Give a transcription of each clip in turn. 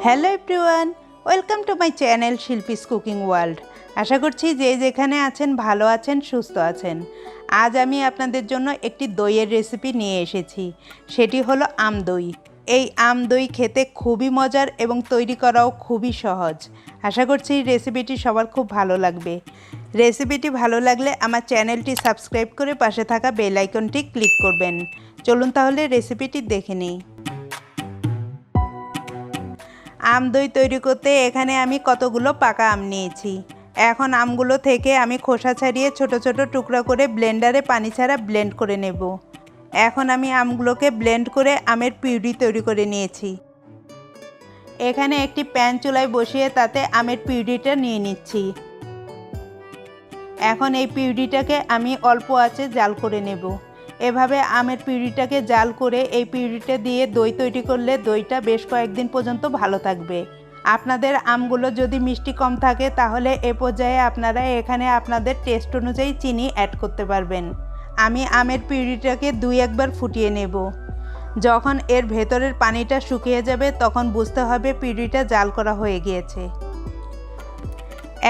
Hello everyone, welcome to my channel Shilpi's cooking world. আশা করছি যে যেখানে আছেন ভালো আছেন, সুস্থ আছেন। আজ আমি আপনাদের জন্য একটি দইয়ের রেসিপি নিয়ে এসেছি। সেটি হলো আম দই। এই আম দই খেতে খুবই মজার এবং তৈরি করাও খুবই সহজ। আশা করছি রেসিপিটি সবার খুব ভালো লাগবে। রেসিপিটি ভালো লাগলে আমার চ্যানেলটি সাবস্ক্রাইব করে পাশে থাকা বেল আইকনটি ক্লিক করবেন। চলুন তাহলে রেসিপিটি দেখে নিই। আম দই তৈরি করতে এখানে আমি কতগুলো পাকা আম নিয়েছি। এখন আমগুলো থেকে আমি খোসা ছাড়িয়ে ছোট ছোট টুকরা করে ব্লেন্ডারে পানি ছাড়া ব্লেন্ড করে নেব। এখন আমি আমগুলোকে ব্লেন্ড করে আমের পিউরি তৈরি করে নিয়েছি। এখানে একটি প্যান চুলায় বসিয়ে তাতে আমের পিউরিটা নিয়ে নিচ্ছি। এখন এই পিউরিটাকে আমি অল্প আঁচে জাল করে নেব। এভাবে আমের পিউরিটাকে জাল করে এই পিউরিটা দিয়ে দই তৈরি করলে দইটা বেশ কয়েকদিন পর্যন্ত ভালো থাকবে। আপনাদের আমগুলো যদি মিষ্টি কম থাকে তাহলে এ পর্যায়ে আপনারা এখানে আপনাদের টেস্ট অনুযায়ী চিনি অ্যাড করতে পারবেন। আমি আমের পিউরিটাকে একবার ফুটিয়ে নেব। যখন এর ভেতরের পানিটা শুকিয়ে যাবে তখন বুঝতে হবে পিউরিটা জাল করা হয়ে গিয়েছে।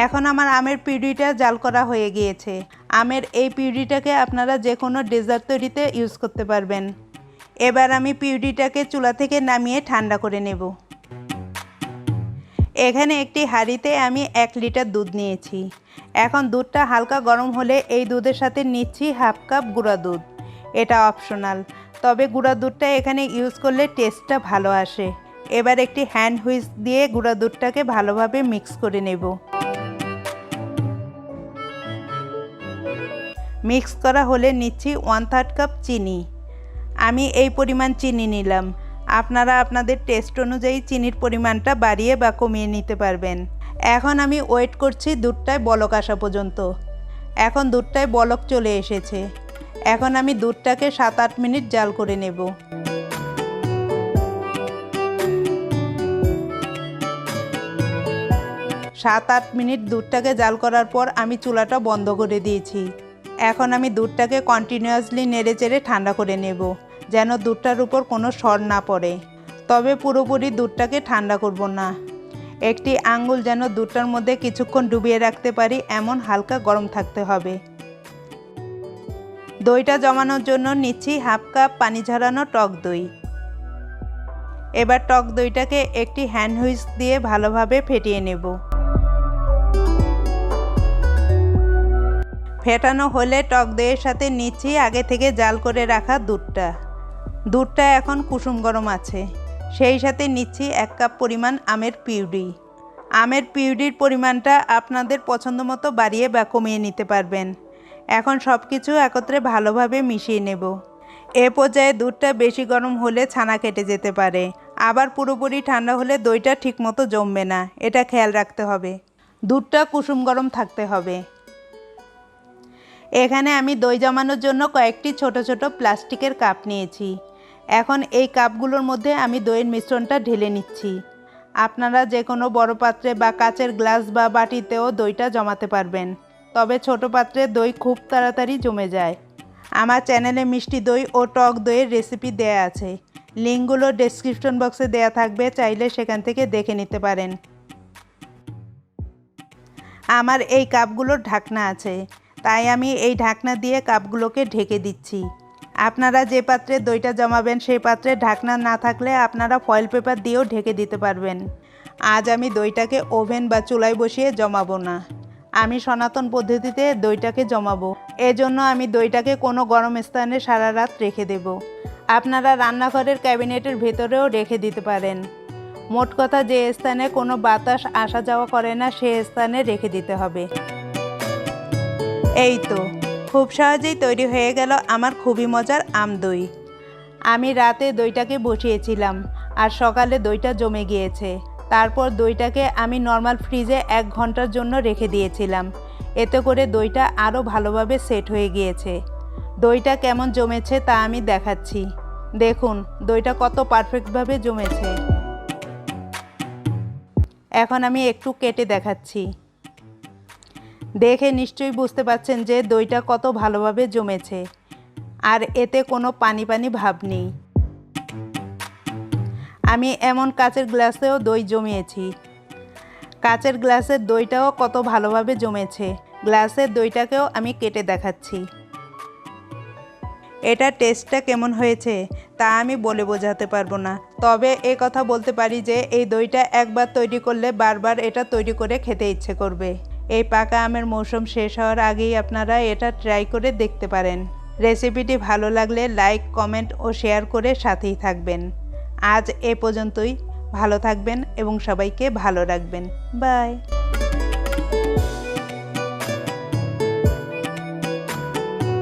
এখন আমার আমের পিউরিটা জাল করা হয়ে গিয়েছে। আমের এই পিউরিটাকে আপনারা যে কোনো ডেজার্ট তৈরিতে ইউজ করতে পারবেন। এবার আমি পিউরিটাকে চুলা থেকে নামিয়ে ঠান্ডা করে নেব। এখানে একটি হাঁড়িতে আমি 1 লিটার দুধ নিয়েছি। এখন দুধটা হালকা গরম হলে এই দুধের সাথে নিচ্ছি হাফ কাপ গুঁড়া দুধ। এটা অপশনাল, তবে গুঁড়া দুধটা এখানে ইউজ করলে টেস্টটা ভালো আসে। এবার একটি হ্যান্ড হুইস্ক দিয়ে গুঁড়া দুধটাকে ভালোভাবে মিক্স করে নেব। মিক্স করা হলে নিচ্ছি 1/3 কাপ চিনি। আমি এই পরিমাণ চিনি নিলাম। আপনারা আপনাদের টেস্ট অনুযায়ী চিনির পরিমাণটা বাড়িয়ে বা কমিয়ে নিতে পারবেন। এখন আমি ওয়েট করছি দুধটায় বলক আসা পর্যন্ত। এখন দুধটায় বলক চলে এসেছে। এখন আমি দুধটাকে 7-8 মিনিট জাল করে নেব। 7-8 মিনিট দুধটাকে জাল করার পর আমি চুলাটা বন্ধ করে দিয়েছি। এখন আমি দুধটাকে কন্টিনিউয়াসলি নেড়েচেড়ে ঠান্ডা করে নেব, যেন দুধটার উপর কোনো সর না পড়ে। তবে পুরোপুরি দুধটাকে ঠান্ডা করব না। একটি আঙ্গুল যেন দুধটার মধ্যে কিছুক্ষণ ডুবিয়ে রাখতে পারি এমন হালকা গরম থাকতে হবে। দইটা জমানোর জন্য নিচ্ছি হাফ কাপ পানি ঝরানো টক দই। এবার টক দইটাকে একটি হ্যান্ড হুইস্ক দিয়ে ভালোভাবে ফেটিয়ে নেব। ফেটানো হলে টক দইয়ের সাথে নিচ্ছি আগে থেকে জাল করে রাখা দুধটা এখন কুসুম গরম আছে। সেই সাথে নিচ্ছি 1 কাপ পরিমাণ আমের পিউরি। আমের পিউরির পরিমাণটা আপনাদের পছন্দ মতো বাড়িয়ে বা কমিয়ে নিতে পারবেন। এখন সব কিছু একত্রে ভালোভাবে মিশিয়ে নেব। এ পর্যায়ে দুধটা বেশি গরম হলে ছানা কেটে যেতে পারে। আবার পুরোপুরি ঠান্ডা হলে দইটা ঠিকমতো জমবে না, এটা খেয়াল রাখতে হবে। দুধটা কুসুম গরম থাকতে হবে। এখানে আমি দই জমানোর জন্য কয়েকটি ছোট ছোট প্লাস্টিকের কাপ নিয়েছি। এখন এই কাপগুলোর মধ্যে আমি দইয়ের মিশ্রণটা ঢেলে নিচ্ছি। আপনারা যে কোনো বড় পাত্রে বা কাচের গ্লাস বা বাটিতেও দইটা জমাতে পারবেন, তবে ছোট পাত্রে দই খুব তাড়াতাড়ি জমে যায়। আমার চ্যানেলে মিষ্টি দই ও টক দইয়ের রেসিপি দেয়া আছে, লিঙ্কগুলো ডেসক্রিপশন বক্সে দেয়া থাকবে, চাইলে সেখান থেকে দেখে নিতে পারেন। আমার এই কাপগুলোর ঢাকনা আছে, তাই আমি এই ঢাকনা দিয়ে কাপগুলোকে ঢেকে দিচ্ছি। আপনারা যে পাত্রে দইটা জমাবেন সেই পাত্রে ঢাকনা না থাকলে আপনারা ফয়েল পেপার দিয়েও ঢেকে দিতে পারবেন। আজ আমি দইটাকে ওভেন বা চুলায় বসিয়ে জমাবো না, আমি সনাতন পদ্ধতিতে দইটাকে জমাবো। এজন্য আমি দইটাকে কোনো গরম স্থানে সারা রাত রেখে দেব। আপনারা রান্নাঘরের ক্যাবিনেটের ভেতরেও রেখে দিতে পারেন। মোট কথা, যে স্থানে কোনো বাতাস আসা যাওয়া করে না সে স্থানে রেখে দিতে হবে। এই তো খুব সহজেই তৈরি হয়ে গেল আমার খুবই মজার আম দই। আমি রাতে দইটাকে বসিয়েছিলাম আর সকালে দইটা জমে গিয়েছে। তারপর দইটাকে আমি নর্মাল ফ্রিজে 1 ঘন্টার জন্য রেখে দিয়েছিলাম। এতে করে দইটা আরও ভালোভাবে সেট হয়ে গিয়েছে। দইটা কেমন জমেছে তা আমি দেখাচ্ছি। দেখুন দইটা কত পারফেক্টভাবে জমেছে। এখন আমি একটু কেটে দেখাচ্ছি। দেখে নিশ্চয়ই বুঝতে পারছেন যে দইটা কত ভালোভাবে জমেছে, আর এতে কোনো পানি পানি ভাব নেই। আমি এমন কাচের গ্লাসেও দই জমিয়েছি। কাচের গ্লাসের দইটাও কত ভালোভাবে জমেছে। গ্লাসের দইটাকেও আমি কেটে দেখাচ্ছি। এটা টেস্টটা কেমন হয়েছে তা আমি বলে বোঝাতে পারবো না, তবে এই কথা বলতে পারি যে এই দইটা একবার তৈরি করলে বারবার এটা তৈরি করে খেতে ইচ্ছে করবে। এই পাকা আমের মৌসুম শেষ হওয়ার আগেই আপনারা এটা ট্রাই করে দেখতে পারেন। রেসিপিটি ভালো লাগলে লাইক, কমেন্ট ও শেয়ার করে সাথেই থাকবেন। আজ এ পর্যন্তই। ভালো থাকবেন এবং সবাইকে ভালো রাখবেন। বাই।